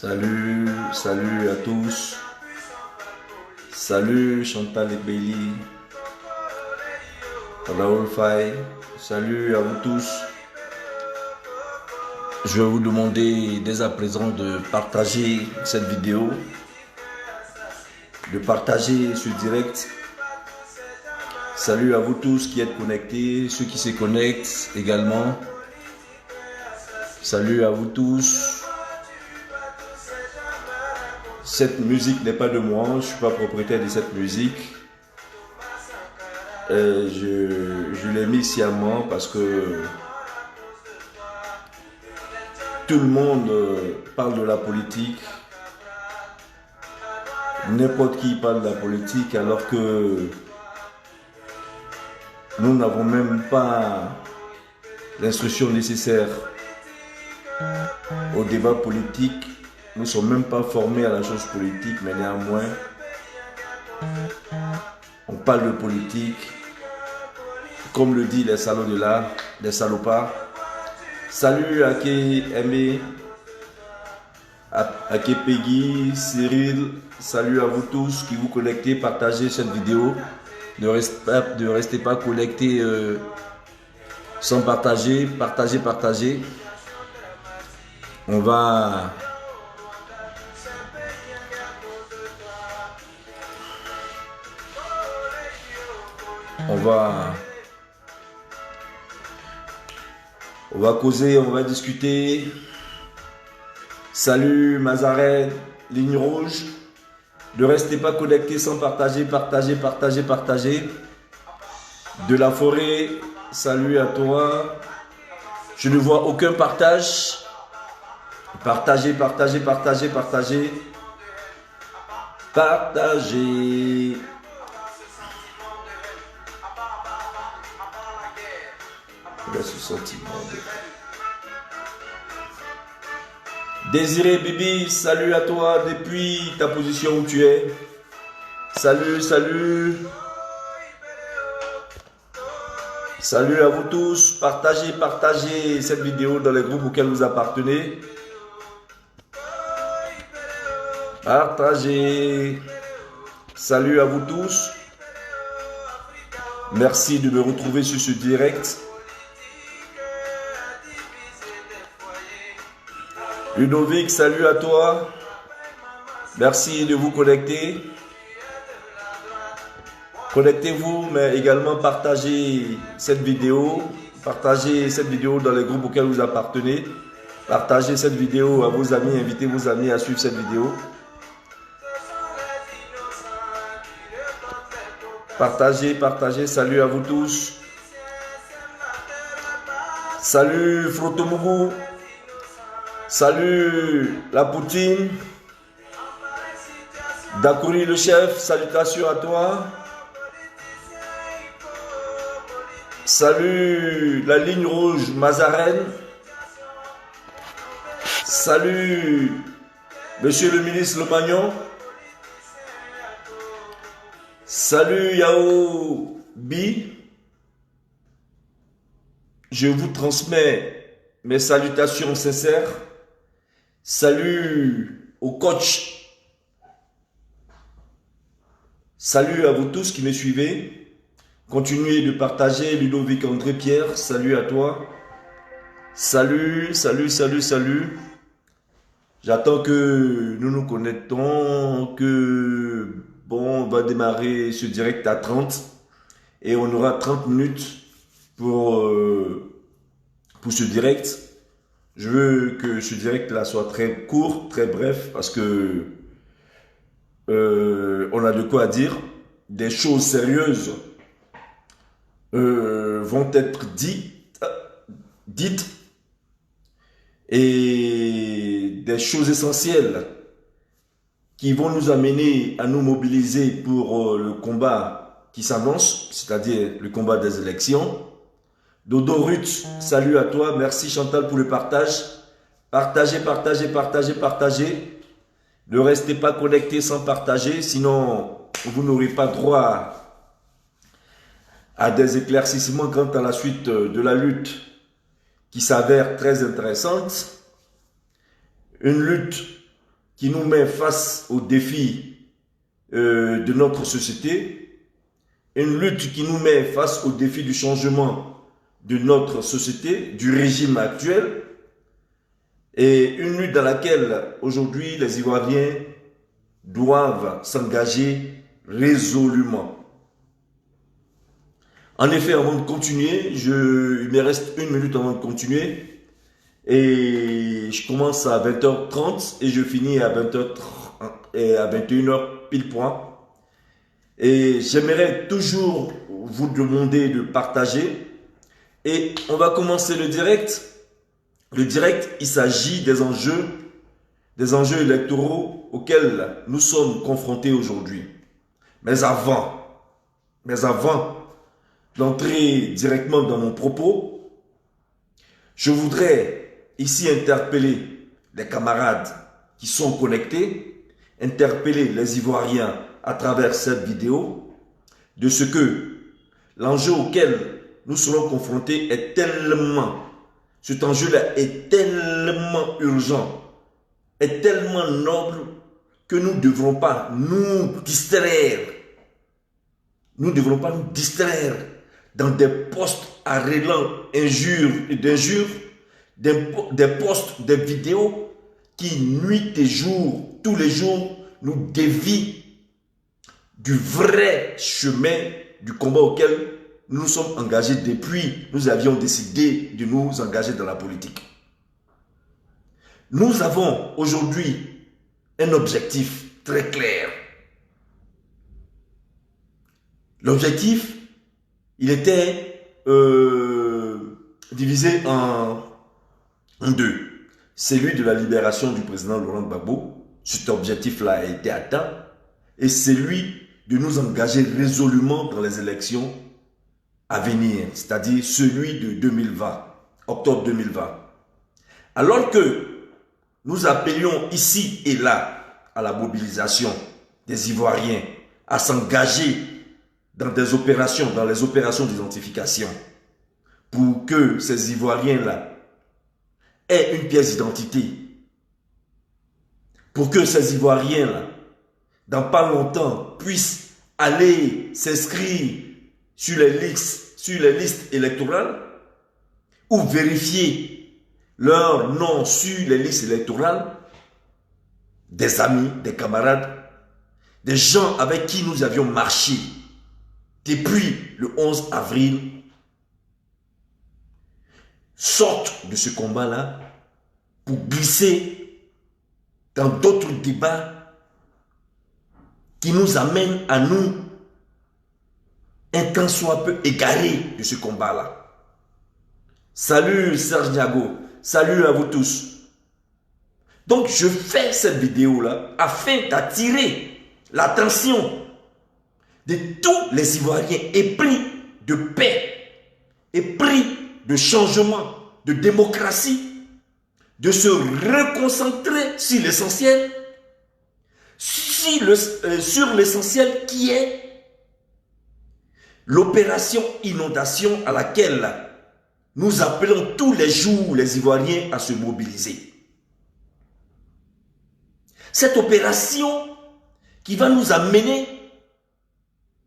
Salut, salut à tous. Salut Chantal et Bailey. Raoul Faye. Salut à vous tous. Je vais vous demander dès à présent de partager cette vidéo, de partager ce direct. Salut à vous tous qui êtes connectés, ceux qui se connectent également. Salut à vous tous. Cette musique n'est pas de moi, je ne suis pas propriétaire de cette musique. Je l'ai mis sciemment parce que tout le monde parle de la politique. N'importe qui parle de la politique alors que nous n'avons même pas l'instruction nécessaire au débat politique. Nous ne sommes même pas formés à la chose politique, mais néanmoins, on parle de politique. Comme le dit les salauds de l'art, les salopards. Salut à Aimé, à Peggy, Cyril. Salut à vous tous qui vous connectez, partagez cette vidéo. Ne restez pas connectés sans partager. Partagez. On va causer, on va discuter. Salut Mazaret, ligne rouge. Ne restez pas connectés sans partager. De la forêt, salut à toi. Je ne vois aucun partage. Partagez. Ce sentiment Désiré Bibi, salut à toi depuis ta position où tu es. Salut. Salut à vous tous. Partagez cette vidéo dans les groupes auxquels vous appartenez. Partagez. Salut à vous tous. Merci de me retrouver sur ce direct. Ludovic, salut à toi. Merci de vous connecter. Connectez-vous, mais également partagez cette vidéo. Partagez cette vidéo dans les groupes auxquels vous appartenez. Partagez cette vidéo à vos amis. Invitez vos amis à suivre cette vidéo. Partagez. Salut à vous tous. Salut Frotomougou. Salut la Poutine. Dakouri le chef, salutations à toi. Salut la ligne rouge Mazaren. Salut monsieur le ministre Le Magnon. Salut Yao Bi. Je vous transmets mes salutations sincères. Salut au coach. Salut à vous tous qui me suivez. Continuez de partager. Ludovic André Pierre, salut à toi. Salut. J'attends que nous nous connectons, que bon, va démarrer ce direct à 30 et on aura 30 minutes pour ce direct. Je veux que ce direct-là soit très court, très bref, parce que on a de quoi dire. Des choses sérieuses vont être dites et des choses essentielles qui vont nous amener à nous mobiliser pour le combat qui s'annonce, c'est-à-dire le combat des élections. Dodo Ruth, salut à toi. Merci Chantal pour le partage. Partagez, partagez, partagez, partagez. Ne restez pas connectés sans partager, sinon vous n'aurez pas droit à des éclaircissements quant à la suite de la lutte qui s'avère très intéressante. Une lutte qui nous met face aux défis de notre société. Une lutte qui nous met face aux défis du changement de notre société, du régime actuel, et une lutte dans laquelle aujourd'hui les Ivoiriens doivent s'engager résolument. En effet, avant de continuer, il me reste 1 minute avant de continuer, et je commence à 20h30 et je finis à 20h et à 21h pile point. Et j'aimerais toujours vous demander de partager. Et on va commencer le direct. Le direct, il s'agit des enjeux électoraux auxquels nous sommes confrontés aujourd'hui. Mais avant d'entrer directement dans mon propos, je voudrais ici interpeller les camarades qui sont connectés, interpeller les Ivoiriens à travers cette vidéo, de ce que l'enjeu auquel nous serons confrontés cet enjeu-là est tellement urgent, est tellement noble que nous ne devrons pas nous distraire. Nous ne devrons pas nous distraire dans des postes à relan d'injures, des posts, des vidéos qui nuit et jour, tous les jours, nous dévient du vrai chemin du combat auquel nous nous sommes engagés depuis nous avions décidé de nous engager dans la politique. Nous avons aujourd'hui un objectif très clair. L'objectif, il était divisé en deux. Celui de la libération du président Laurent Gbagbo, cet objectif-là a été atteint, et celui de nous engager résolument dans les élections à venir, c'est-à-dire celui de 2020, octobre 2020. Alors que nous appelions ici et là à la mobilisation des Ivoiriens, à s'engager dans les opérations d'identification, pour que ces Ivoiriens-là aient une pièce d'identité, pour que ces Ivoiriens-là, dans pas longtemps, puissent aller s'inscrire sur les listes électorales ou vérifier leur nom sur les listes électorales, des amis, des camarades, des gens avec qui nous avions marché depuis le 11 avril, sortent de ce combat-là pour glisser dans d'autres débats qui nous amènent à nous un tant soit peu égarés de ce combat-là. Salut Serge Niago, salut à vous tous. Donc je fais cette vidéo-là afin d'attirer l'attention de tous les Ivoiriens épris de paix, épris de changement, de démocratie, de se reconcentrer sur l'essentiel, sur l'essentiel qui est l'opération inondation à laquelle nous appelons tous les jours les Ivoiriens à se mobiliser. Cette opération qui va nous amener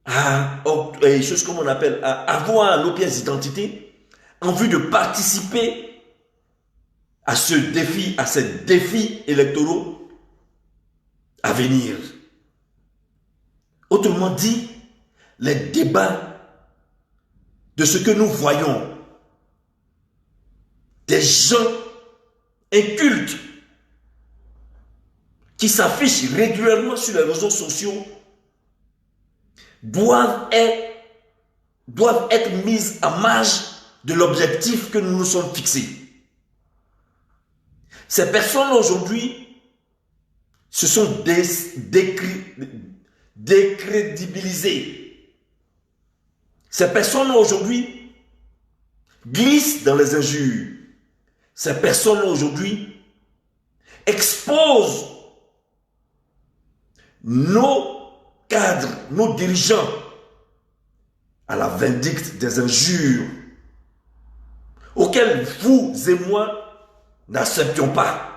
à choses comme on appelle à avoir nos pièces d'identité en vue de participer à ces défis électoraux à venir. Autrement dit, les débats de ce que nous voyons, des gens incultes qui s'affichent régulièrement sur les réseaux sociaux doivent être mises à marge de l'objectif que nous nous sommes fixés. Ces personnes aujourd'hui se sont décrédibilisées. Ces personnes aujourd'hui glissent dans les injures. Ces personnes aujourd'hui exposent nos cadres, nos dirigeants à la vindicte des injures auxquelles vous et moi n'acceptions pas.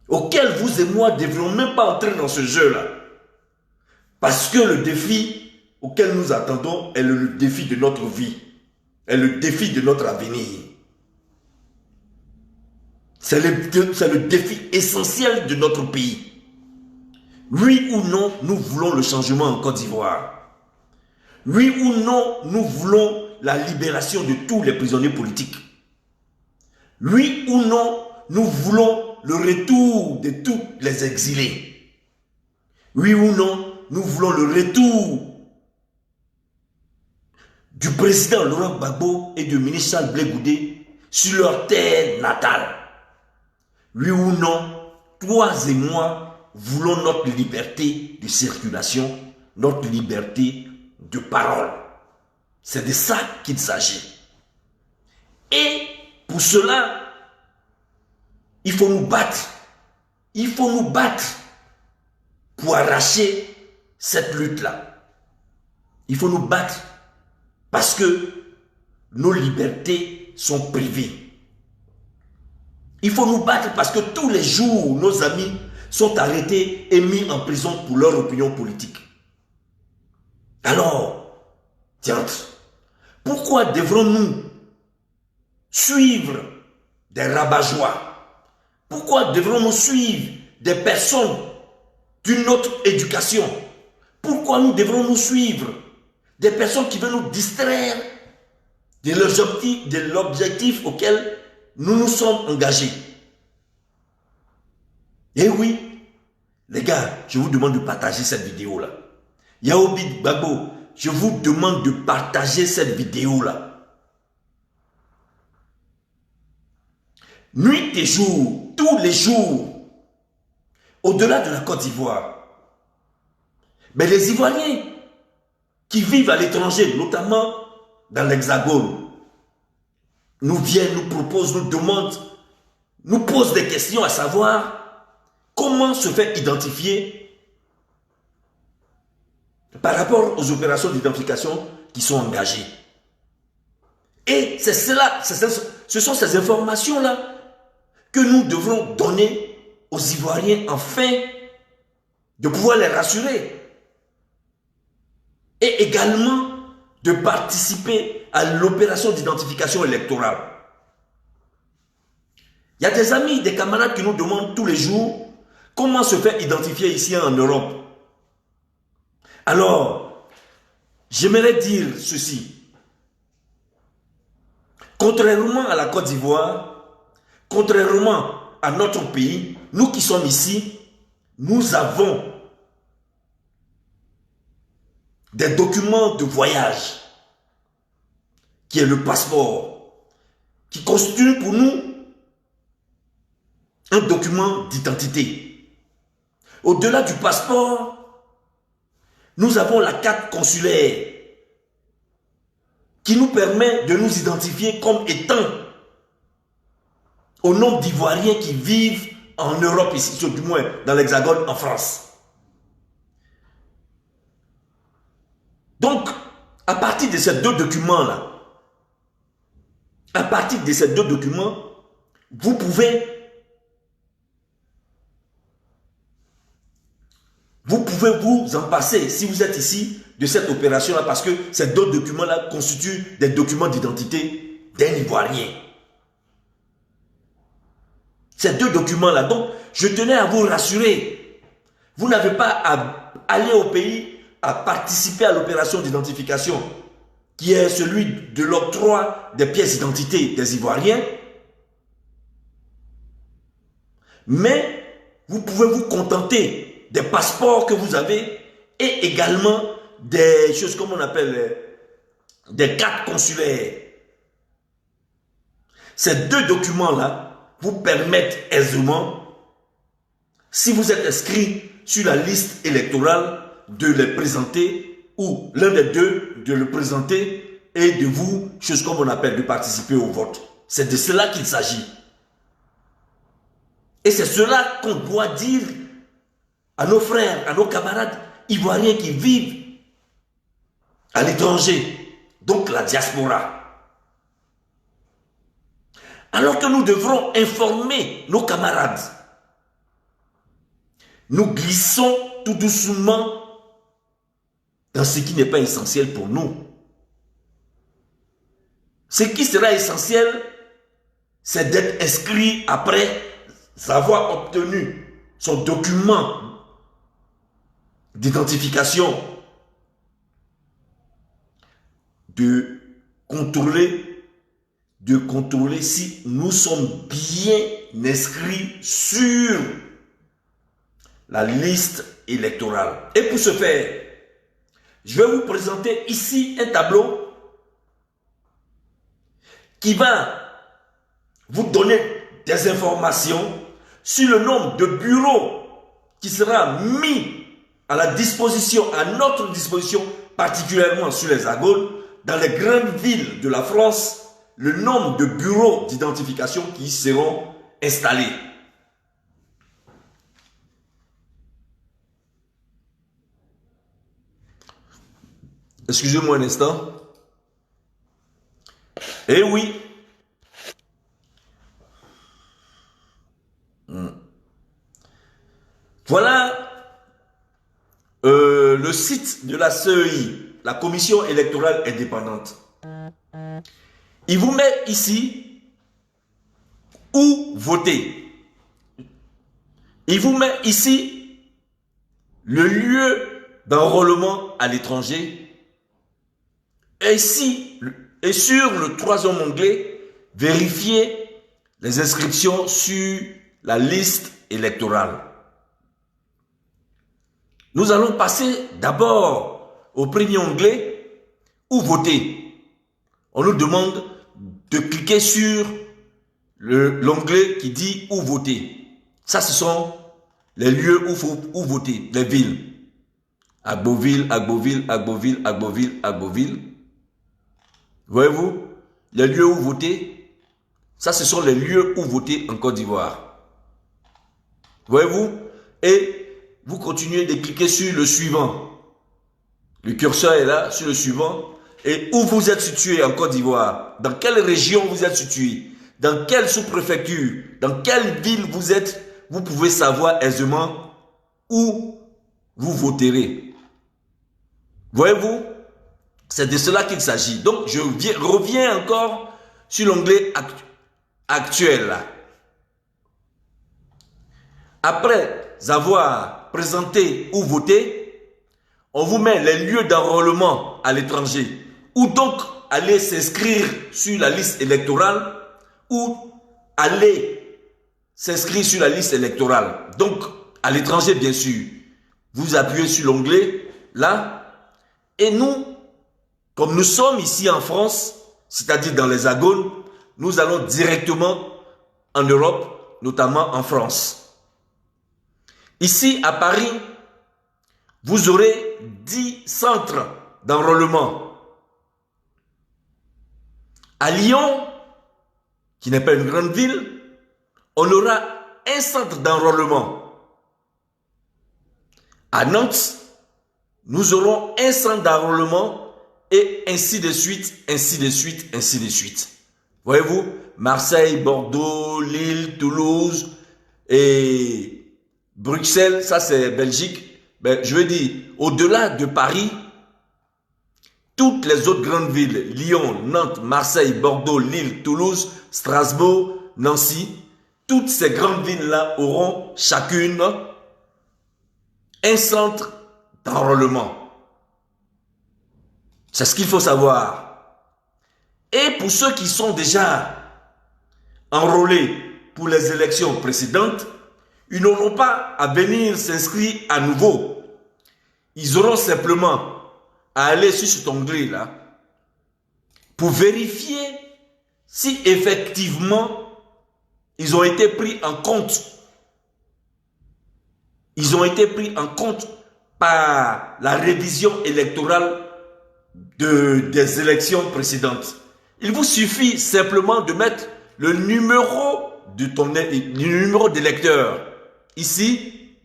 Auxquelles vous et moi ne devrions même pas entrer dans ce jeu-là. Parce que le défi auquel nous attendons est le défi de notre vie, est le défi de notre avenir. C'est le défi essentiel de notre pays. Oui ou non, nous voulons le changement en Côte d'Ivoire. Oui ou non, nous voulons la libération de tous les prisonniers politiques. Oui ou non, nous voulons le retour de tous les exilés. Oui ou non, nous voulons le retour du président Laurent Gbagbo et du ministre Charles Blé Goudé sur leur terre natale. Oui ou non, toi et moi voulons notre liberté de circulation, notre liberté de parole. C'est de ça qu'il s'agit. Et pour cela, il faut nous battre. Il faut nous battre pour arracher cette lutte-là. Il faut nous battre parce que nos libertés sont privées. Il faut nous battre parce que tous les jours, nos amis sont arrêtés et mis en prison pour leur opinion politique. Alors, tiens, pourquoi devrons-nous suivre des rabat-joie? Pourquoi devrons-nous suivre des personnes d'une autre éducation? Pourquoi nous devrons-nous suivre des personnes qui veulent nous distraire de l'objectif auquel nous nous sommes engagés? Eh oui, les gars, je vous demande de partager cette vidéo-là. Yaobi Gbagbo, je vous demande de partager cette vidéo-là. Nuit et jour, tous les jours, au-delà de la Côte d'Ivoire. Mais les Ivoiriens qui vivent à l'étranger, notamment dans l'Hexagone, nous viennent, nous proposent, nous demandent, nous posent des questions à savoir comment se faire identifier par rapport aux opérations d'identification qui sont engagées. Et c'est cela, ce sont ces informations-là que nous devrons donner aux Ivoiriens afin de pouvoir les rassurer. Et également de participer à l'opération d'identification électorale. Il y a des amis, des camarades qui nous demandent tous les jours comment se faire identifier ici en Europe. Alors, j'aimerais dire ceci. Contrairement à la Côte d'Ivoire, contrairement à notre pays, nous qui sommes ici, nous avons des documents de voyage, qui est le passeport, qui constitue pour nous un document d'identité. Au-delà du passeport, nous avons la carte consulaire qui nous permet de nous identifier comme étant au nombre d'Ivoiriens qui vivent en Europe, ici, du moins dans l'Hexagone, en France. Donc, à partir de ces deux documents-là, vous pouvez vous en passer si vous êtes ici de cette opération-là parce que ces deux documents-là constituent des documents d'identité d'un Ivoirien. Ces deux documents-là, donc, je tenais à vous rassurer. Vous n'avez pas aller au pays, à participer à l'opération d'identification, qui est celui de l'octroi des pièces d'identité des Ivoiriens. Mais vous pouvez vous contenter des passeports que vous avez et également des choses comme on appelle des cartes consulaires. Ces deux documents-là vous permettent aisément, si vous êtes inscrit sur la liste électorale, de les présenter ou l'un des deux de le présenter et de vous, chose comme on appelle, de participer au vote. C'est de cela qu'il s'agit. Et c'est cela qu'on doit dire à nos frères, à nos camarades ivoiriens qui vivent à l'étranger, donc la diaspora. Alors que nous devrons informer nos camarades, nous glissons tout doucement dans ce qui n'est pas essentiel pour nous. Ce qui sera essentiel, c'est d'être inscrit après avoir obtenu son document d'identification, de contrôler si nous sommes bien inscrits sur la liste électorale. Et pour ce faire, je vais vous présenter ici un tableau qui va vous donner des informations sur le nombre de bureaux qui sera mis à la disposition, à notre disposition, particulièrement sur les Hexagones, dans les grandes villes de la France, le nombre de bureaux d'identification qui seront installés. Excusez-moi un instant. Eh oui. Voilà le site de la CEI, la Commission électorale indépendante. Il vous met ici où voter. Il vous met ici le lieu d'enrôlement à l'étranger. Et sur le troisième onglet, vérifiez les inscriptions sur la liste électorale. Nous allons passer d'abord au premier onglet, où voter. On nous demande de cliquer sur l'onglet qui dit où voter. Ça, ce sont les lieux où voter, les villes. Agboville, Agboville, Agboville, Agboville, Agboville. Voyez-vous, les lieux où voter, ça, ce sont les lieux où voter en Côte d'Ivoire. Voyez-vous, et vous continuez de cliquer sur le suivant. Le curseur est là, sur le suivant. Et où vous êtes situé en Côte d'Ivoire? Dans quelle région vous êtes situé? Dans quelle sous-préfecture? Dans quelle ville vous êtes? Vous pouvez savoir aisément où vous voterez. Voyez-vous? C'est de cela qu'il s'agit. Donc, je reviens encore sur l'onglet actuel. Après avoir présenté où voter, on vous met les lieux d'enrôlement à l'étranger. Ou donc aller s'inscrire sur la liste électorale ou aller s'inscrire sur la liste électorale. Donc, à l'étranger, bien sûr. Vous appuyez sur l'onglet là. Et nous, comme nous sommes ici en France, c'est-à-dire dans les Hexagones, nous allons directement en Europe, notamment en France. Ici, à Paris, vous aurez 10 centres d'enrôlement. À Lyon, qui n'est pas une grande ville, on aura un centre d'enrôlement. À Nantes, nous aurons un centre d'enrôlement et ainsi de suite, ainsi de suite, ainsi de suite. Voyez-vous, Marseille, Bordeaux, Lille, Toulouse et Bruxelles, ça c'est Belgique. Ben, je veux dire, au-delà de Paris, toutes les autres grandes villes, Lyon, Nantes, Marseille, Bordeaux, Lille, Toulouse, Strasbourg, Nancy, toutes ces grandes villes-là auront chacune un centre d'enrôlement. C'est ce qu'il faut savoir. Et pour ceux qui sont déjà enrôlés pour les élections précédentes, ils n'auront pas à venir s'inscrire à nouveau. Ils auront simplement à aller sur cet onglet-là pour vérifier si effectivement ils ont été pris en compte. Ils ont été pris en compte par la révision électorale des élections précédentes. Il vous suffit simplement de mettre le numéro d'électeur ici,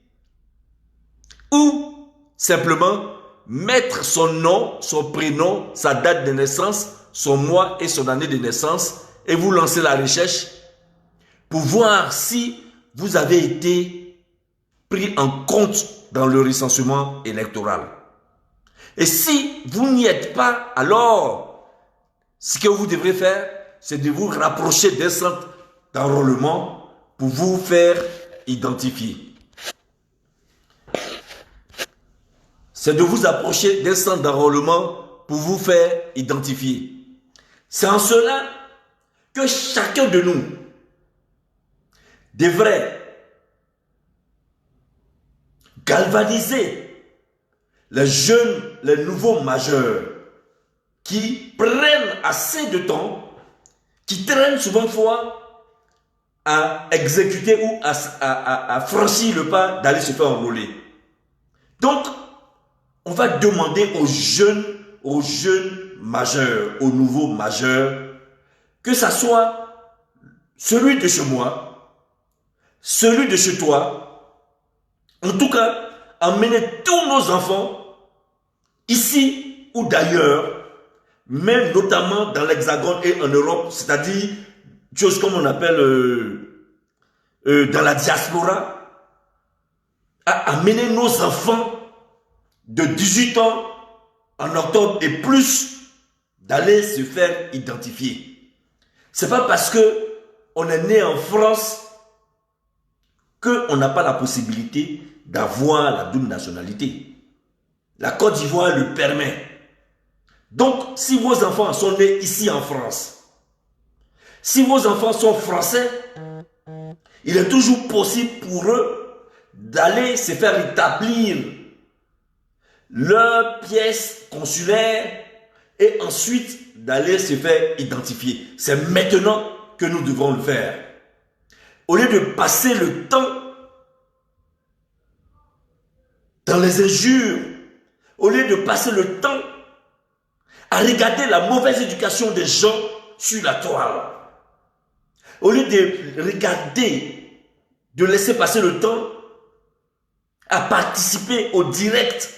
ou simplement mettre son nom, son prénom, sa date de naissance, son mois et son année de naissance, et vous lancez la recherche pour voir si vous avez été pris en compte dans le recensement électoral. Et si vous n'y êtes pas, alors ce que vous devrez faire, c'est de vous rapprocher d'un centre d'enrôlement pour vous faire identifier. C'est de vous approcher d'un centre d'enrôlement pour vous faire identifier. C'est en cela que chacun de nous devrait galvaniser les jeunes, les nouveaux majeurs qui prennent assez de temps, qui traînent souvent fois à exécuter ou à franchir le pas d'aller se faire enrôler. Donc, on va demander aux jeunes majeurs, aux nouveaux majeurs, que ça soit celui de chez moi, celui de chez toi, en tout cas, emmener tous nos enfants, ici ou d'ailleurs, même notamment dans l'Hexagone et en Europe, c'est-à-dire, chose comme on appelle dans la diaspora, à amener nos enfants de 18 ans en octobre et plus d'aller se faire identifier. C'est pas parce que on est né en France qu'on n'a pas la possibilité d'avoir la double nationalité. La Côte d'Ivoire le permet. Donc, si vos enfants sont nés ici en France, si vos enfants sont français, il est toujours possible pour eux d'aller se faire établir leur pièce consulaire et ensuite d'aller se faire identifier. C'est maintenant que nous devons le faire. Au lieu de passer le temps dans les injures, au lieu de passer le temps à regarder la mauvaise éducation des gens sur la toile, au lieu de regarder, de laisser passer le temps à participer au direct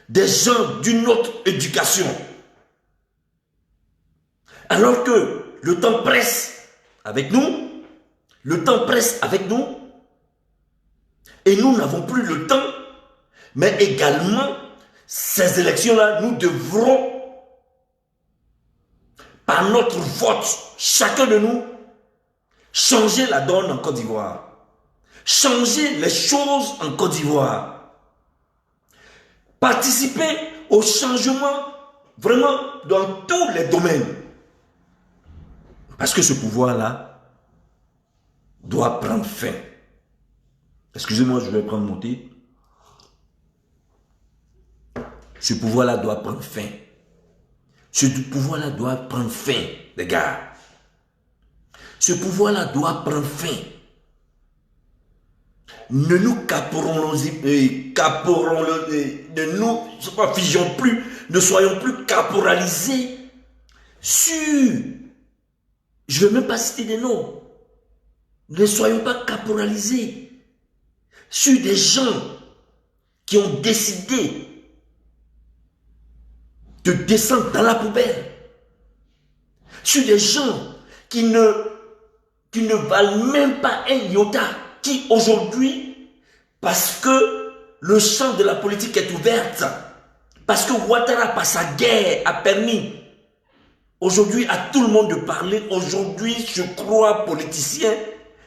des gens d'une autre éducation, alors que le temps presse avec nous, et nous n'avons plus le temps, mais également, ces élections-là, nous devrons, par notre vote, chacun de nous, changer la donne en Côte d'Ivoire, changer les choses en Côte d'Ivoire, participer au changement vraiment dans tous les domaines. Parce que ce pouvoir-là doit prendre fin. Excusez-moi, je vais prendre mon thé. Ce pouvoir-là doit prendre fin. Ce pouvoir-là doit prendre fin, les gars. Ce pouvoir-là doit prendre fin. Ne nous figeons plus, ne soyons plus caporalisés sur, je ne vais même pas citer des noms, ne soyons pas caporalisés sur des gens qui ont décidé de descendre dans la poubelle, sur des gens qui ne valent même pas un iota, qui aujourd'hui, parce que le champ de la politique est ouvert, parce que Ouattara, par sa guerre, a permis aujourd'hui à tout le monde de parler, aujourd'hui se croient politiciens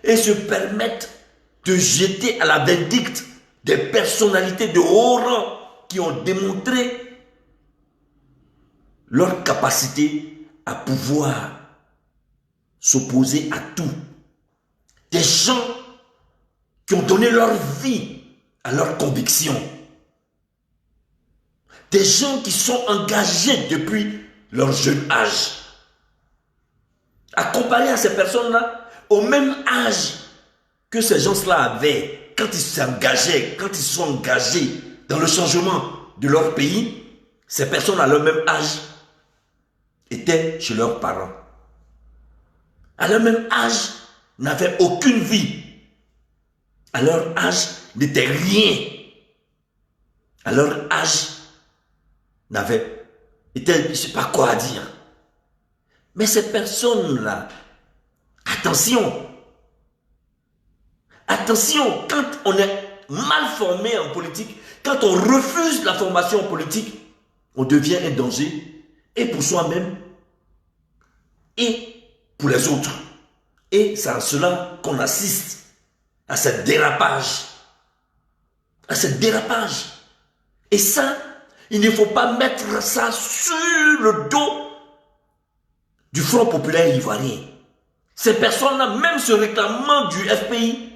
et se permettent de jeter à la vindicte des personnalités de haut rang qui ont démontré leur capacité à pouvoir s'opposer à tout. Des gens qui ont donné leur vie à leurs convictions. Des gens qui sont engagés depuis leur jeune âge. À comparer à ces personnes-là, au même âge que ces gens-là avaient, quand ils s'engageaient, quand ils se sont engagés dans le changement de leur pays, ces personnes à leur même âge étaient chez leurs parents. À leur même âge, n'avaient aucune vie. À leur âge, n'étaient rien. À leur âge, n'avaient, étaient, je ne sais pas quoi dire. Mais ces personnes-là, attention, attention, quand on est mal formé en politique, quand on refuse la formation politique, on devient un danger, et pour soi-même, et pour les autres. Et c'est à cela qu'on assiste à ce dérapage. À ce dérapage. Et ça, il ne faut pas mettre ça sur le dos du Front populaire ivoirien. Ces personnes-là, même se réclamant du FPI,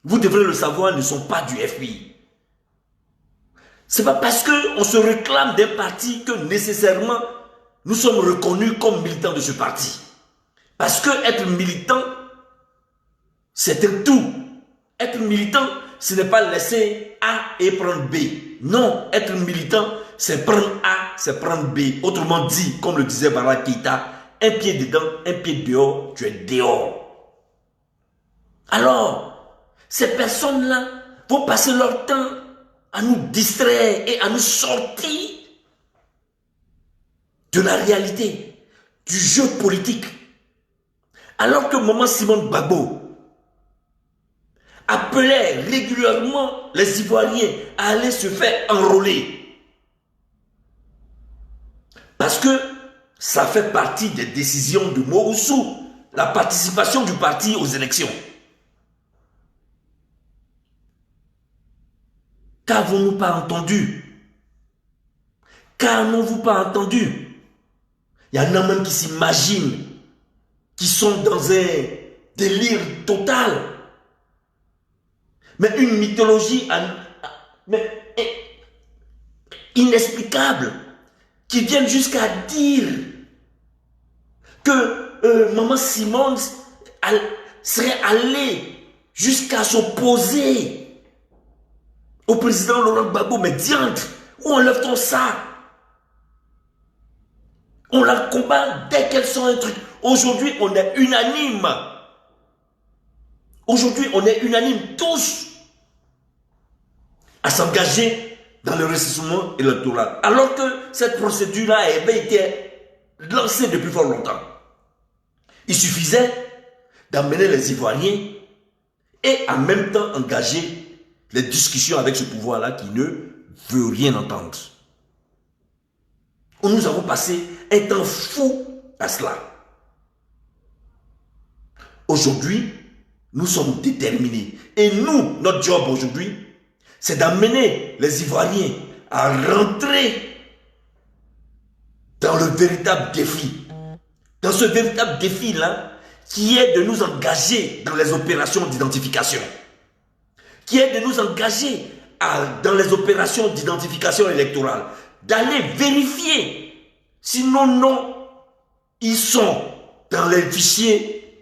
vous devrez le savoir, ne sont pas du FPI. Ce n'est pas parce qu'on se réclame d'un parti que nécessairement nous sommes reconnus comme militants de ce parti. Parce que être militant, c'est un tout. Être militant, ce n'est pas laisser A et prendre B. Non, être militant, c'est prendre A, c'est prendre B. Autrement dit, comme le disait Barack Keïta, un pied dedans, un pied dehors, tu es dehors. Alors, ces personnes-là vont passer leur temps à nous distraire et à nous sortir de la réalité, du jeu politique. Alors que Maman Simone Gbagbo appelait régulièrement les Ivoiriens à aller se faire enrôler. Parce que ça fait partie des décisions de Mobutu, la participation du parti aux élections. Qu'avons-nous pas entendu? Qu'avons-nous pas entendu? Il y en a même qui s'imaginent, qui sont dans un délire total. Mais une mythologie inexplicable, qui viennent jusqu'à dire que Maman Simone serait allée jusqu'à s'opposer au président Laurent Gbagbo. Mais diantre, où enlève-t-on ça? On la combat dès qu'elle sent un truc. Aujourd'hui, on est unanime. Aujourd'hui, on est unanime tous à s'engager dans le recensement électoral. Alors que cette procédure-là avait été lancée depuis fort longtemps. Il suffisait d'amener les Ivoiriens et en même temps engager les discussions avec ce pouvoir-là qui ne veut rien entendre. Nous avons passé un temps fou à cela. Aujourd'hui, nous sommes déterminés. Et nous, notre job aujourd'hui, c'est d'amener les Ivoiriens à rentrer dans le véritable défi. Dans ce véritable défi-là, qui est de nous engager dans les opérations d'identification. Qui est de nous engager dans les opérations d'identification électorale. D'aller vérifier si nos noms, ils sont dans les fichiers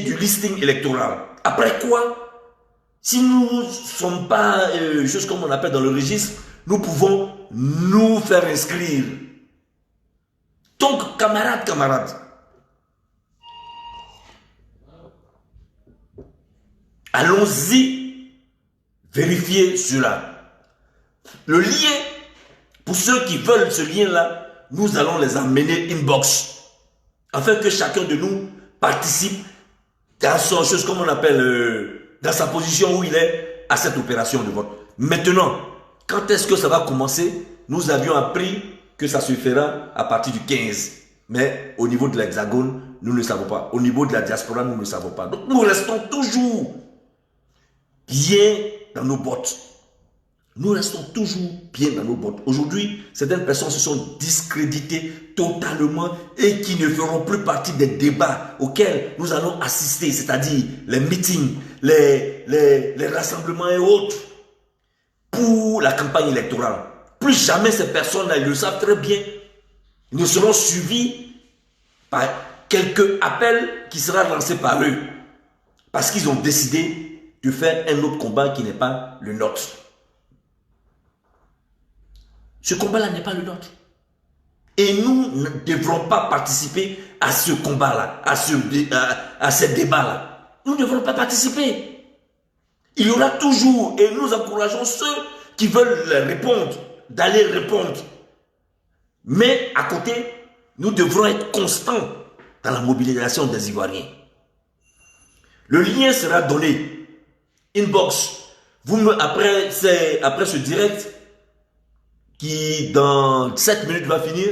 du listing électoral. Après quoi, si nous ne sommes pas, juste comme on appelle dans le registre, nous pouvons nous faire inscrire. Donc, camarades, allons-y vérifier cela. Le lien, pour ceux qui veulent ce lien-là, nous allons les amener inbox, afin que chacun de nous participe dans son chose, comme on appelle, dans sa position où il est à cette opération de vote. Maintenant, quand est-ce que ça va commencer? Nous avions appris que ça se fera à partir du 15. Mais au niveau de l'Hexagone, nous ne savons pas. Au niveau de la diaspora, nous ne savons pas. Donc nous restons toujours bien dans nos bottes. Nous restons toujours bien dans nos bottes. Aujourd'hui, certaines personnes se sont discréditées totalement et qui ne feront plus partie des débats auxquels nous allons assister, c'est-à-dire les meetings, les rassemblements et autres pour la campagne électorale. Plus jamais ces personnes-là, ils le savent très bien, ils ne seront suivis par quelques appels qui sera lancé par eux parce qu'ils ont décidé de faire un autre combat qui n'est pas le nôtre. Ce combat-là n'est pas le nôtre. Et nous ne devrons pas participer à ce combat-là, à ces débats-là. Nous ne devrons pas participer. Il y aura toujours, et nous encourageons ceux qui veulent répondre, d'aller répondre. Mais à côté, nous devrons être constants dans la mobilisation des Ivoiriens. Le lien sera donné. Inbox. Après ce direct, qui dans 7 minutes va finir,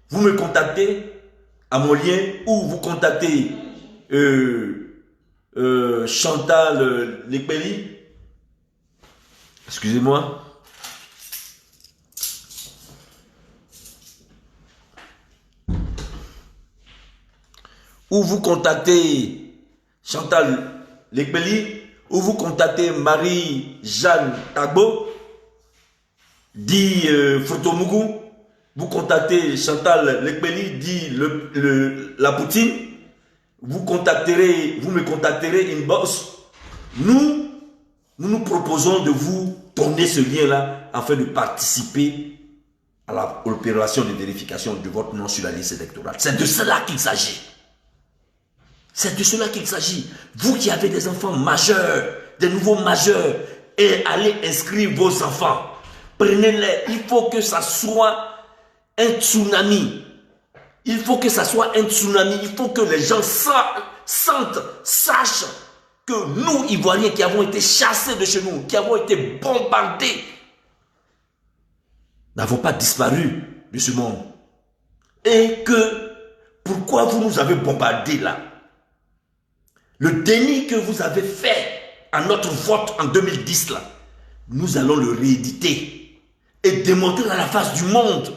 vous me contactez à mon lien ou vous contactez Chantal Lekpeli. Excusez-moi. Ou vous contactez Chantal Lekpeli ou vous contactez Marie-Jeanne Tagbo. Dit Fotomougou, vous contactez Chantal Lekpeli, dit la Poutine, vous me contacterez inbox. Nous proposons de vous donner ce lien-là afin de participer à l'opération de vérification de votre nom sur la liste électorale. C'est de cela qu'il s'agit. C'est de cela qu'il s'agit. Vous qui avez des enfants majeurs, des nouveaux majeurs, et allez inscrire vos enfants. Prenez-les, il faut que ça soit un tsunami. Il faut que ça soit un tsunami. Il faut que les gens sachent que nous, Ivoiriens, qui avons été chassés de chez nous, qui avons été bombardés, n'avons pas disparu de ce monde. Et que, pourquoi vous nous avez bombardés là? Le déni que vous avez fait à notre vote en 2010 là, nous allons le rééditer. Et démontrer à la face du monde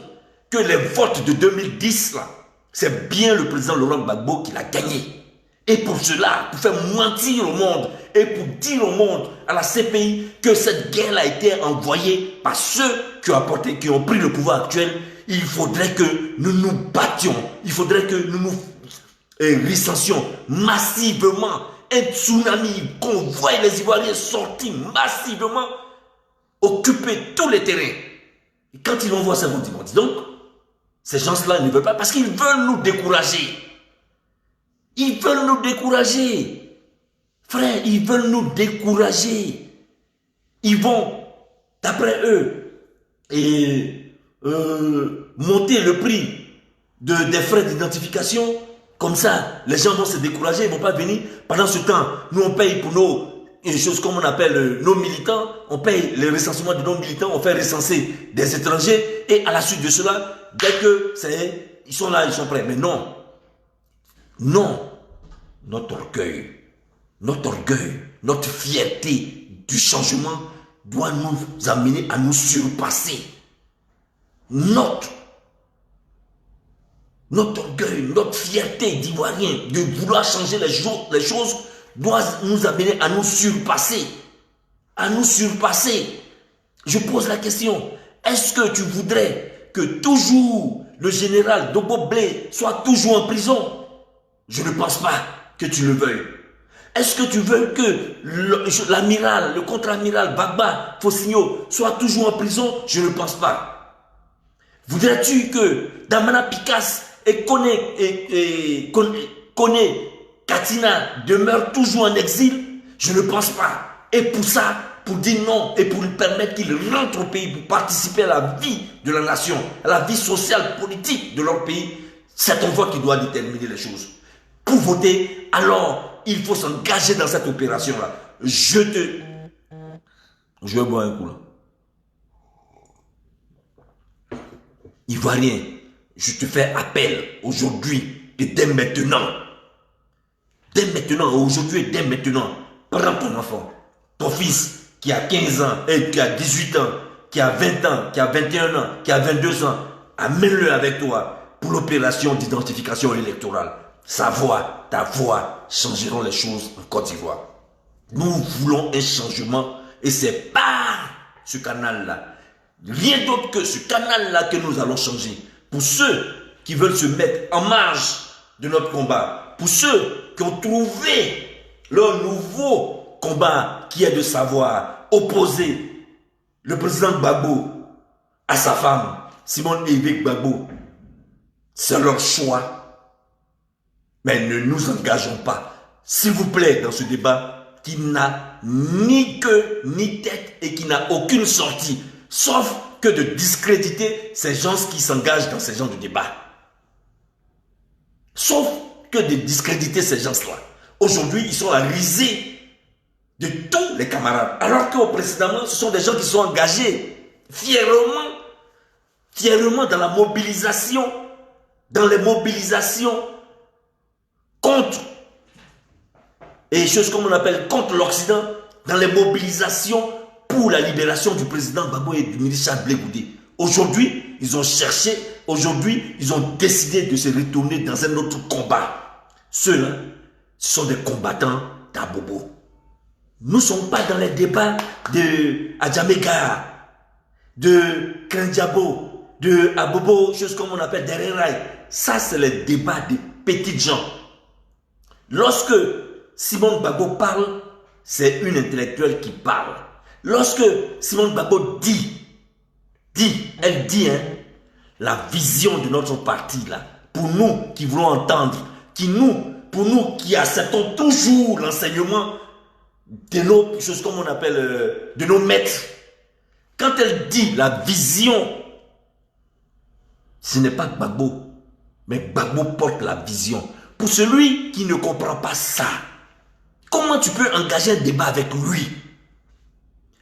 que les votes de 2010, là, c'est bien le président Laurent Gbagbo qui l'a gagné. Et pour cela, pour faire mentir au monde et pour dire au monde, à la CPI, que cette guerre a été envoyée par ceux qui ont pris le pouvoir actuel, il faudrait que nous nous battions. Il faudrait que nous nous licencions massivement. Un tsunami, qu'on voie les Ivoiriens sortir massivement, occuper tous les terrains. Et quand ils vont voir ça, ils vont dire, donc, ces gens-là ne veulent pas, parce qu'ils veulent nous décourager. Ils veulent nous décourager. Frère, ils veulent nous décourager. Ils vont, d'après eux, monter le prix des frais d'identification. Comme ça, les gens vont se décourager, ils ne vont pas venir. Pendant ce temps, nous, on paye pour une chose comme on appelle nos militants, on paye le recensement de nos militants, on fait recenser des étrangers et à la suite de cela, dès que ils sont là, ils sont prêts. Mais non, notre orgueil, notre fierté du changement doit nous amener à nous surpasser. Notre orgueil, notre fierté d'Ivoirien de vouloir changer les choses doit nous amener à nous surpasser. À nous surpasser. Je pose la question, est-ce que tu voudrais que toujours le général Dogo Blé soit toujours en prison? Je ne pense pas que tu le veuilles. Est-ce que tu veux que l'amiral, le contre-amiral Bagba Fossigno soit toujours en prison? Je ne pense pas. Voudrais-tu que Damana Picasse et Kone Katina demeure toujours en exil? Je ne pense pas. Et pour ça, pour dire non et pour lui permettre qu'il rentre au pays pour participer à la vie de la nation, à la vie sociale, politique de leur pays, c'est ton vote qui doit déterminer les choses. Pour voter, alors il faut s'engager dans cette opération-là. Je vais boire un coup là. Ivoirien, je te fais appel aujourd'hui et dès maintenant, aujourd'hui et dès maintenant, prends ton enfant, ton fils qui a 15 ans, et qui a 18 ans, qui a 20 ans, qui a 21 ans, qui a 22 ans, amène-le avec toi pour l'opération d'identification électorale. Sa voix, ta voix changeront les choses en Côte d'Ivoire. Nous voulons un changement et c'est par ce canal-là. Rien d'autre que ce canal-là que nous allons changer. Pour ceux qui veulent se mettre en marge de notre combat, pour ceux qui ont trouvé leur nouveau combat qui est de savoir opposer le président Gbagbo à sa femme, Simone Évêque Gbagbo, c'est leur choix. Mais ne nous engageons pas, s'il vous plaît, dans ce débat qui n'a ni queue ni tête et qui n'a aucune sortie, sauf que de discréditer ces gens qui s'engagent dans ces genres de débat. Sauf que de discréditer ces gens-là. Aujourd'hui, ils sont à risée de tous les camarades. Alors que précédemment, ce sont des gens qui sont engagés fièrement dans la mobilisation, dans les mobilisations contre, et choses comme on appelle contre l'Occident, dans les mobilisations pour la libération du président Gbagbo et du ministre Charles Blé Goudé. Aujourd'hui, ils ont cherché, aujourd'hui, ils ont décidé de se retourner dans un autre combat. Ceux-là, ce sont des combattants d'Abobo. Nous ne sommes pas dans les débats de Adjamega, de Krendiabo, de Abobo, choses comme on appelle des Rerai. Ça, c'est les débats des petites gens. Lorsque Simone Gbagbo parle, c'est une intellectuelle qui parle. Lorsque Simone Gbagbo elle dit, la vision de notre parti, là, pour nous qui voulons entendre, pour nous qui acceptons toujours l'enseignement de nos choses comme on appelle, de nos maîtres. Quand elle dit la vision, ce n'est pas Gbagbo, mais Gbagbo porte la vision. Pour celui qui ne comprend pas ça, comment tu peux engager un débat avec lui?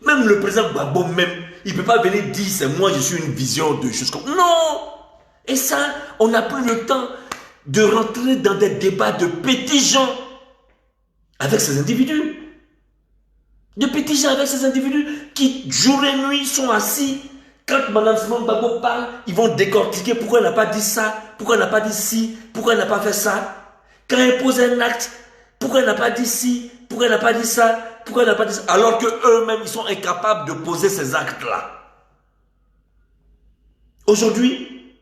Même le président Gbagbo même, il ne peut pas venir dire c'est moi, je suis une vision de choses comme... Non! Et ça, on n'a plus le temps de rentrer dans des débats de petits gens avec ces individus. De petits gens avec ces individus qui, jour et nuit, sont assis. Quand Mme Simone Gbagbo parle, ils vont décortiquer pourquoi elle n'a pas dit ça, pourquoi elle n'a pas dit ci, pourquoi elle n'a pas fait ça. Quand elle pose un acte, pourquoi elle n'a pas dit ci, pourquoi elle n'a pas dit ça, pourquoi elle n'a pas dit ça, alors qu'eux-mêmes, ils sont incapables de poser ces actes-là. Aujourd'hui,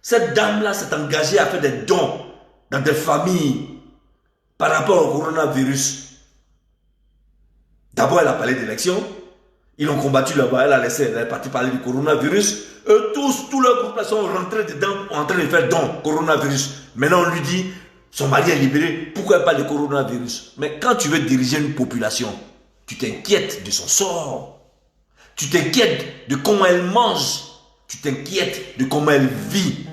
cette dame-là s'est engagée à faire des dons dans des familles par rapport au coronavirus. D'abord, elle a parlé d'élections. Ils l'ont combattu là-bas, elle est partie parler du coronavirus. Eux tous, tous leurs groupes sont rentrés dedans en train de faire don coronavirus. Maintenant, on lui dit, son mari est libéré, pourquoi elle parle de coronavirus? Mais quand tu veux diriger une population, tu t'inquiètes de son sort. Tu t'inquiètes de comment elle mange. Tu t'inquiètes de comment elle vit.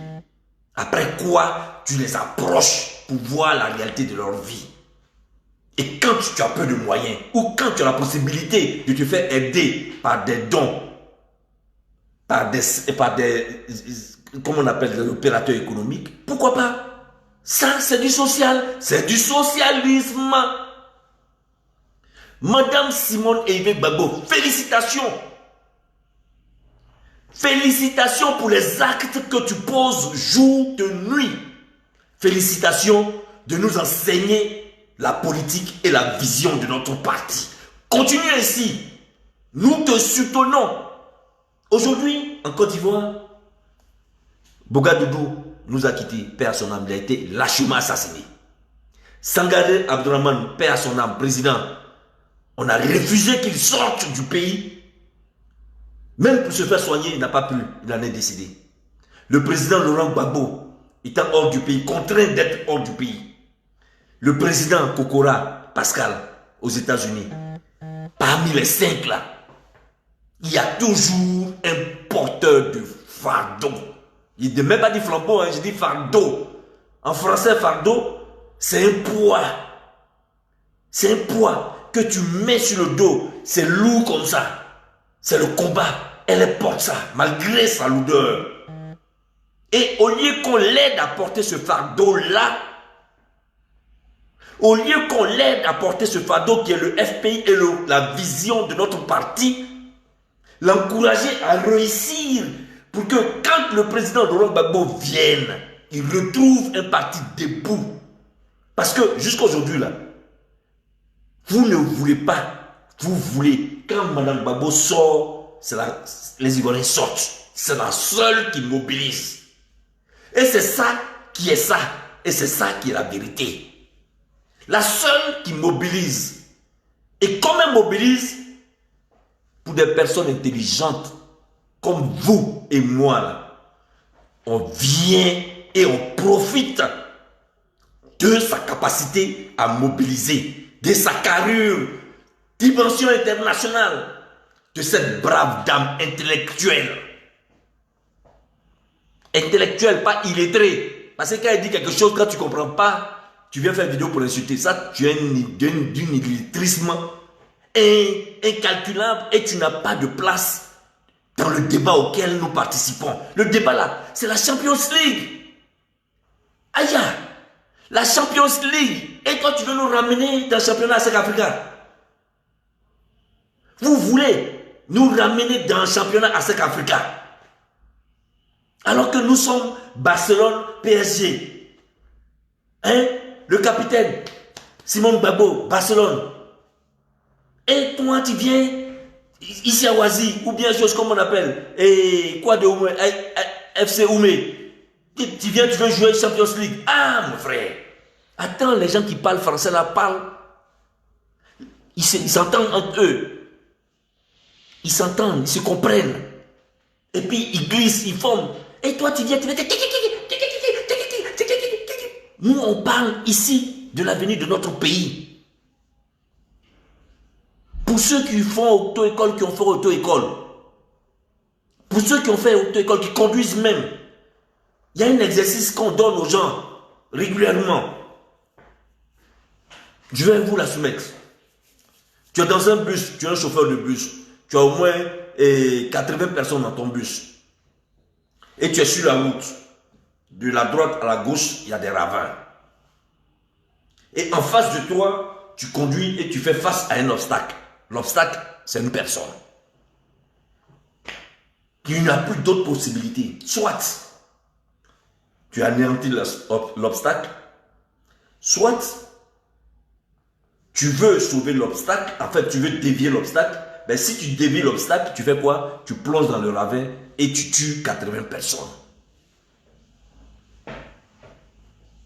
Après quoi, tu les approches pour voir la réalité de leur vie. Et quand tu as peu de moyens, ou quand tu as la possibilité de te faire aider par des dons, par des comment on appelle, des opérateurs économiques, pourquoi pas? Ça, c'est du social, c'est du socialisme. Madame Simone Évêque Gbagbo, félicitations. Félicitations pour les actes que tu poses jour et nuit. Félicitations de nous enseigner la politique et la vision de notre parti. Continue ainsi. Nous te soutenons. Aujourd'hui, en Côte d'Ivoire, Bogadoudou nous a quittés, paix à son âme, il a été lâchement assassiné. Sangaré Abdourahmane, paix à son âme, président, on a refusé qu'il sorte du pays. Même pour se faire soigner, il n'a pas pu, il en est décédé. Le président Laurent Gbagbo, étant hors du pays, contraint d'être hors du pays. Le président Kokora Pascal aux États-Unis, parmi les 5 là, il y a toujours un porteur de fardeau. Il ne même pas dit flambeau, je dis fardeau. En français, fardeau, c'est un poids. C'est un poids que tu mets sur le dos. C'est lourd comme ça. C'est le combat. Elle porte ça, malgré sa lourdeur. Et au lieu qu'on l'aide à porter ce fardeau-là, Au lieu qu'on l'aide à porter ce fardeau qui est le FPI et la vision de notre parti, l'encourager à réussir pour que quand le président Laurent Gbagbo vienne, il retrouve un parti debout. Parce que jusqu'à aujourd'hui, là, vous ne voulez pas, vous voulez, quand Mme Gbagbo sort, les Ivoiriens sortent. C'est la seule qui mobilise. Et c'est ça qui est ça. Et c'est ça qui est la vérité. La seule qui mobilise. Et comme elle mobilise, pour des personnes intelligentes, comme vous et moi, là, on vient et on profite de sa capacité à mobiliser, de sa carrure, dimension internationale, de cette brave dame intellectuelle. Intellectuelle, pas illettrée. Parce que quand elle dit quelque chose, quand tu ne comprends pas, tu viens faire une vidéo pour l'insulter. Ça, tu es d'un illettrisme incalculable et tu n'as pas de place dans le débat auquel nous participons. Le débat là, c'est la Champions League. Aïe, la Champions League. Et toi, tu veux nous ramener dans le championnat ASEC-Africa. Vous voulez nous ramener dans le championnat ASEC-Africa. Alors que nous sommes Barcelone, PSG. Hein? Le capitaine, Simone Gbagbo, Barcelone. Et toi, tu viens ici à Ouazi, ou bien chose comme on appelle, et quoi de Oumé, FC Oumé. Tu viens, tu veux jouer Champions League. Ah, mon frère. Attends, les gens qui parlent français là parlent. Ils s'entendent entre eux. Ils s'entendent, ils se comprennent. Et puis, ils glissent, ils forment. Et toi, tu viens, nous, on parle ici de l'avenir de notre pays. Pour ceux qui font auto-école, qui ont fait auto-école, pour ceux qui ont fait auto-école, qui conduisent même, il y a un exercice qu'on donne aux gens régulièrement. Je vais vous la soumettre. Tu es dans un bus, tu es un chauffeur de bus, tu as au moins 80 personnes dans ton bus. Et tu es sur la route. De la droite à la gauche, il y a des ravins. Et en face de toi, tu conduis et tu fais face à un obstacle. L'obstacle, c'est une personne. Il n'y a plus d'autres possibilités. Soit tu anéantis l'obstacle, soit tu veux sauver l'obstacle, en fait tu veux dévier l'obstacle. Mais si tu dévies l'obstacle, tu fais quoi? Tu plonges dans le ravin et tu tues 80 personnes.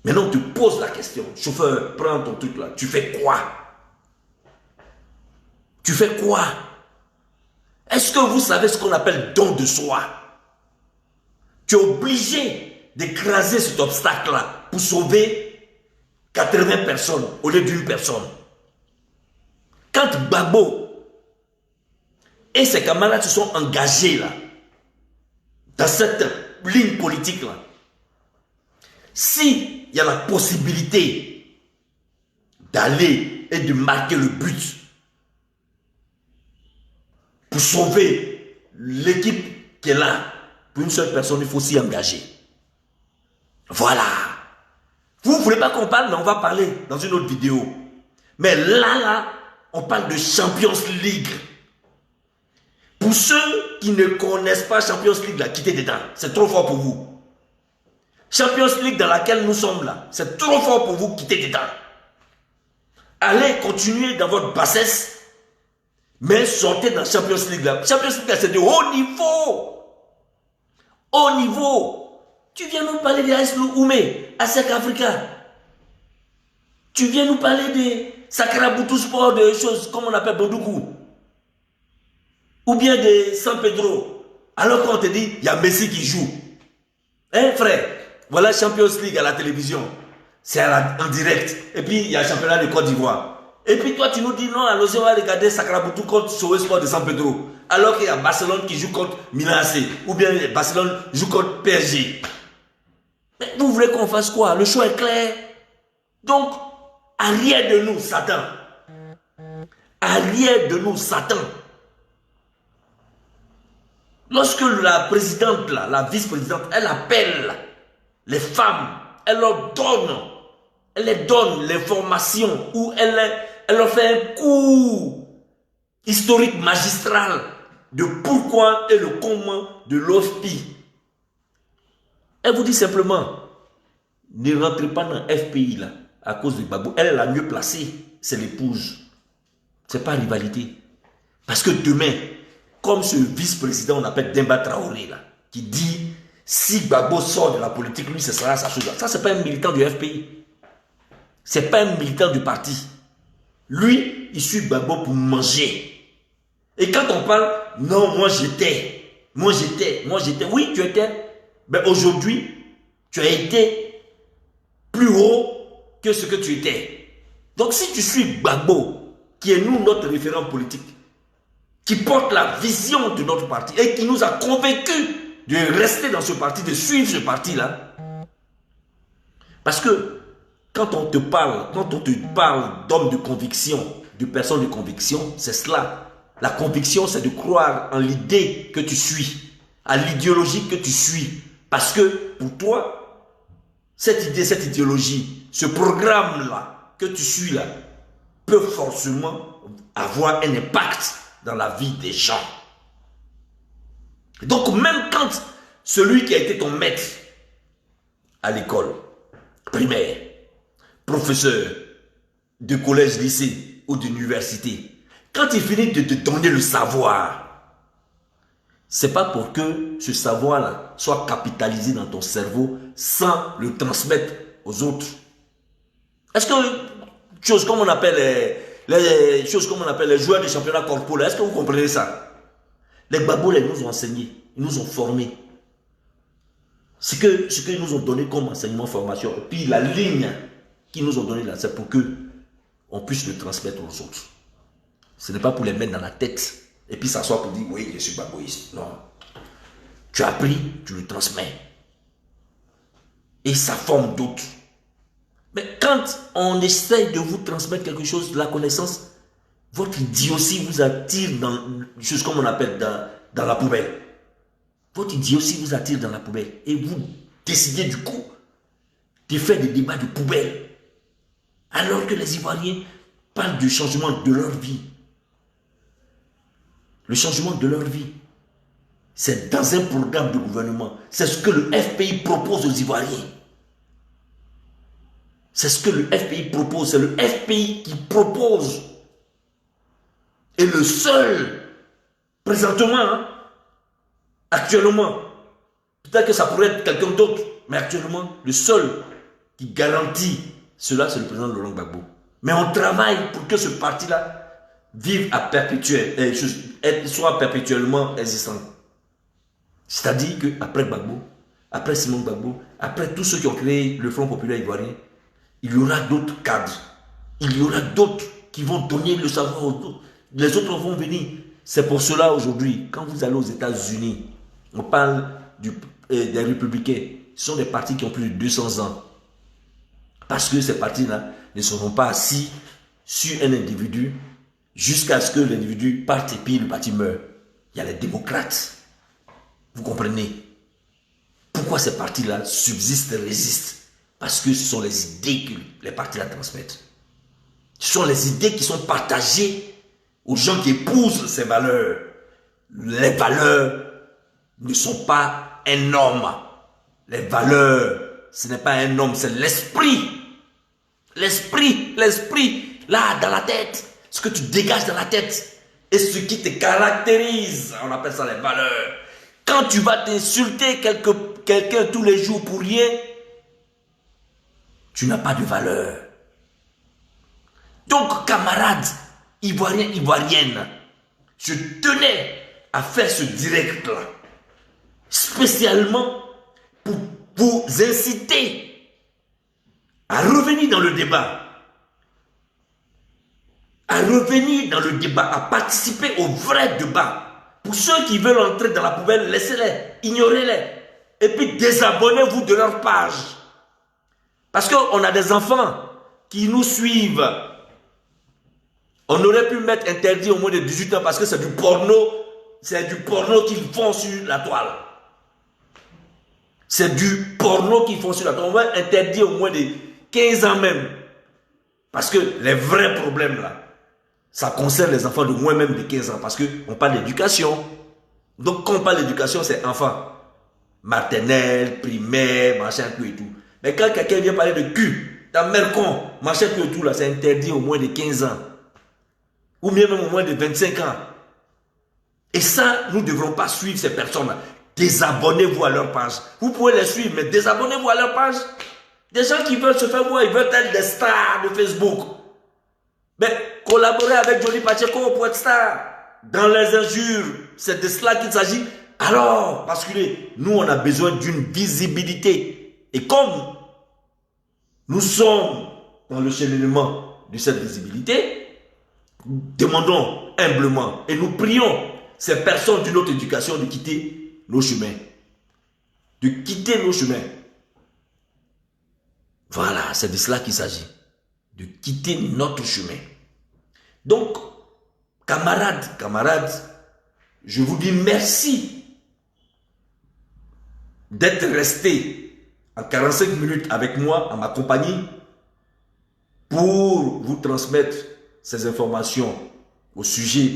Maintenant, tu poses la question. Chauffeur, prends ton truc là. Tu fais quoi? Tu fais quoi? Est-ce que vous savez ce qu'on appelle don de soi? Tu es obligé d'écraser cet obstacle-là pour sauver 80 personnes au lieu d'une personne. Quand Gbagbo et ses camarades se sont engagés là, dans cette ligne politique là, si il y a la possibilité d'aller et de marquer le but pour sauver l'équipe qui est là, pour une seule personne, il faut s'y engager. Voilà. Vous ne voulez pas qu'on parle, mais on va parler dans une autre vidéo. Mais là, on parle de Champions League. Pour ceux qui ne connaissent pas Champions League, là, quittez dedans. C'est trop fort pour vous. Champions League dans laquelle nous sommes là, c'est trop fort pour vous, quittez dedans. Allez continuer dans votre bassesse, mais sortez dans Champions League là. Champions League là, c'est de haut niveau. Haut niveau. Tu viens nous parler de AS Oumé, ASEC-Africa. Tu viens nous parler de Sakrabutu Sport, de choses comme on appelle Bondoukou. Ou bien de San Pedro. Alors qu'on te dit, il y a Messi qui joue. Hein frère? Voilà Champions League à la télévision. C'est en direct. Et puis, il y a le championnat de Côte d'Ivoire. Et puis, toi, tu nous dis non, allons-y, on va regarder Sakrabutu contre Sowe Sport de San Pedro. Alors qu'il y a Barcelone qui joue contre Milan AC. Ou bien Barcelone joue contre PSG. Mais vous voulez qu'on fasse quoi? Le choix est clair. Donc, arrière de nous, Satan. Arrière de nous, Satan. Lorsque la présidente, la vice-présidente, elle appelle les femmes, elle leur donne Elle leur donne l'information ou elle leur fait un cours historique magistral de pourquoi et le comment de l'OFPI. Elle vous dit simplement, ne rentrez pas dans FPI là, à cause de Gbagbo. Elle est la mieux placée, c'est l'épouse. Ce n'est pas rivalité. Parce que demain, comme ce vice-président, on appelle Demba Traoré là, qui dit, si Gbagbo sort de la politique, lui, ce sera sa chose. Ça, ce n'est pas un militant du FPI. Ce n'est pas un militant du parti. Lui, il suit Gbagbo pour manger. Et quand on parle, non, moi j'étais. Oui, tu étais. Mais aujourd'hui, tu as été plus haut que ce que tu étais. Donc si tu suis Gbagbo, qui est nous notre référent politique, qui porte la vision de notre parti et qui nous a convaincus de rester dans ce parti, de suivre ce parti-là. Parce que quand on te parle d'hommes de conviction, de personnes de conviction, c'est cela. La conviction, c'est de croire en l'idée que tu suis, à l'idéologie que tu suis. Parce que pour toi, cette idée, cette idéologie, ce programme-là que tu suis là, peut forcément avoir un impact dans la vie des gens. Donc même quand celui qui a été ton maître à l'école primaire, professeur de collège, lycée ou d'université, quand il finit de te donner le savoir, c'est pas pour que ce savoir-là soit capitalisé dans ton cerveau sans le transmettre aux autres. Est-ce que choses comme on appelle les choses comme on appelle les joueurs de championnat corporel, est-ce que vous comprenez ça? Les Gbagbo, ils nous ont enseigné, ils nous ont formés. Ce qu'ils nous ont donné comme enseignement, formation, et puis la ligne qu'ils nous ont donné là, c'est pour que on puisse le transmettre aux autres. Ce n'est pas pour les mettre dans la tête et puis s'asseoir pour dire oui, je suis Gbagboïste. Non. Tu as appris, tu le transmets. Et ça forme d'autres. Mais quand on essaye de vous transmettre quelque chose, de la connaissance, votre idiotie vous attire dans des choses comme on appelle dans la poubelle. Votre idiotie vous attire dans la poubelle. Et vous décidez du coup de faire des débats de poubelle. Alors que les Ivoiriens parlent du changement de leur vie. Le changement de leur vie, c'est dans un programme de gouvernement. C'est ce que le FPI propose aux Ivoiriens. C'est ce que le FPI propose. C'est le FPI qui propose. Et le seul, présentement, hein, actuellement, peut-être que ça pourrait être quelqu'un d'autre, mais actuellement, le seul qui garantit cela, c'est le président Laurent Gbagbo. Mais on travaille pour que ce parti-là vive à perpétuel, soit perpétuellement existant. C'est-à-dire qu'après Gbagbo, après Simon Gbagbo, après tous ceux qui ont créé le Front Populaire Ivoirien, il y aura d'autres cadres. Il y aura d'autres qui vont donner le savoir aux autres. Les autres vont venir. C'est pour cela aujourd'hui, quand vous allez aux États-Unis, on parle des républicains. Ce sont des partis qui ont plus de 200 ans. Parce que ces partis-là ne seront pas assis sur un individu jusqu'à ce que l'individu parte et puis le parti meurt. Il y a les démocrates. Vous comprenez? Pourquoi ces partis-là subsistent et résistent? Parce que ce sont les idées que les partis-là transmettent. Ce sont les idées qui sont partagées aux gens qui épousent ces valeurs. Les valeurs ne sont pas un homme. Les valeurs, ce n'est pas un homme, c'est l'esprit. L'esprit, là, dans la tête. Ce que tu dégages dans la tête. Et ce qui te caractérise. On appelle ça les valeurs. Quand tu vas t'insulter quelqu'un tous les jours pour rien, tu n'as pas de valeur. Donc, camarades ivoiriens, ivoiriennes, je tenais à faire ce direct-là, spécialement pour vous inciter à revenir dans le débat. À participer au vrai débat. Pour ceux qui veulent entrer dans la poubelle, laissez-les, ignorez-les. Et puis désabonnez-vous de leur page. Parce qu'on a des enfants qui nous suivent. On aurait pu mettre interdit au moins de 18 ans parce que c'est du porno. C'est du porno qu'ils font sur la toile. C'est du porno qu'ils font sur la toile. On va interdire au moins de 15 ans même. Parce que les vrais problèmes là, ça concerne les enfants de moins même de 15 ans. Parce qu'on parle d'éducation. Donc quand on parle d'éducation, c'est enfants. Maternelle, primaire, machin, tout et tout. Mais quand quelqu'un vient parler de cul, ta mère con, machin, tout et tout là, c'est interdit au moins de 15 ans. Ou bien même au moins de 25 ans. Et ça, nous ne devrons pas suivre ces personnes-là. Désabonnez-vous à leur page. Vous pouvez les suivre, mais désabonnez-vous à leur page. Des gens qui veulent se faire voir, ils veulent être des stars de Facebook. Mais collaborer avec Johnny Pacheco pour être star. Dans les injures, c'est de cela qu'il s'agit. Alors, basculez. Nous, on a besoin d'une visibilité. Et comme nous sommes dans le cheminement de cette visibilité, demandons humblement et nous prions ces personnes d'une autre éducation de quitter nos chemins. De quitter nos chemins. Voilà, c'est de cela qu'il s'agit. De quitter notre chemin. Donc, camarades, je vous dis merci d'être resté en 45 minutes avec moi, en ma compagnie, pour vous transmettre ces informations au sujet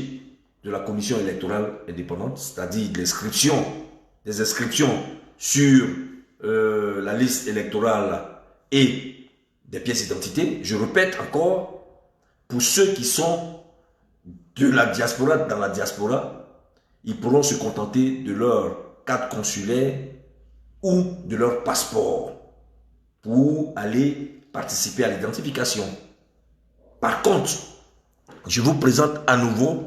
de la commission électorale indépendante, c'est-à-dire l'inscription, des inscriptions sur la liste électorale et des pièces d'identité. Je répète encore, pour ceux qui sont de la diaspora, dans la diaspora, ils pourront se contenter de leur carte consulaire ou de leur passeport pour aller participer à l'identification. Par contre, je vous présente à nouveau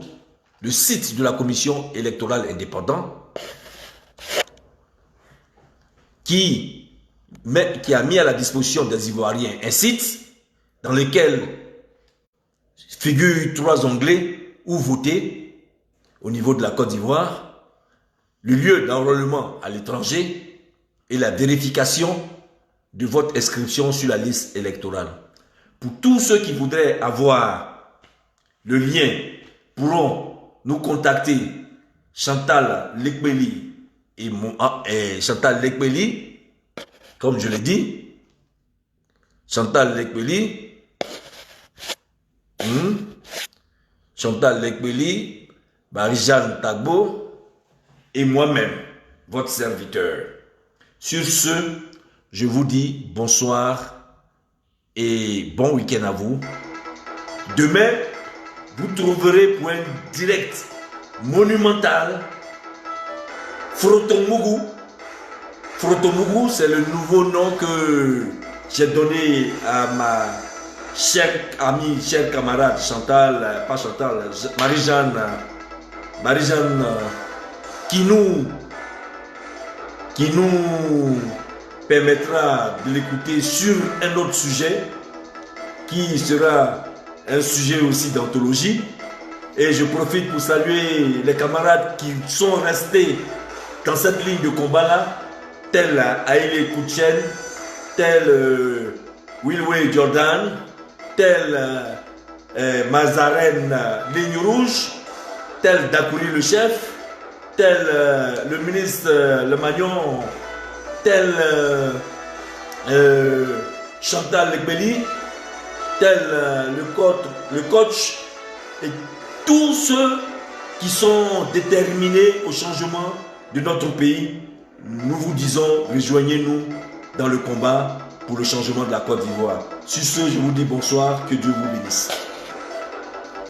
le site de la commission électorale indépendante qui a mis à la disposition des Ivoiriens un site dans lequel figurent 3 onglets où voter au niveau de la Côte d'Ivoire, le lieu d'enrôlement à l'étranger et la vérification de votre inscription sur la liste électorale. Pour tous ceux qui voudraient avoir le lien, pourront nous contacter Chantal Lekbeli et Chantal Lekbeli, comme je l'ai dit, Chantal Lekbeli, Chantal Lekbeli, Marie-Jeanne Tagbo et moi-même, votre serviteur. Sur ce, je vous dis bonsoir et bon week-end à vous. Demain, vous trouverez pour un direct monumental Frotomougou. Frotomougou, c'est le nouveau nom que j'ai donné à ma chère amie, chère camarade Chantal, pas Chantal, Marie-Jeanne, qui nous permettra de l'écouter sur un autre sujet qui sera un sujet aussi d'anthologie. Et je profite pour saluer les camarades qui sont restés dans cette ligne de combat-là, tels Haïlé Kouchen, tel Wilway Jordan, tel Mazaren Ligne Rouge, tel Dakouri le chef, tel le ministre Le Magnon, tel Chantal Lekbeli, tel le coach, et tous ceux qui sont déterminés au changement de notre pays. Nous vous disons, rejoignez-nous dans le combat pour le changement de la Côte d'Ivoire. Sur ce, je vous dis bonsoir, que Dieu vous bénisse.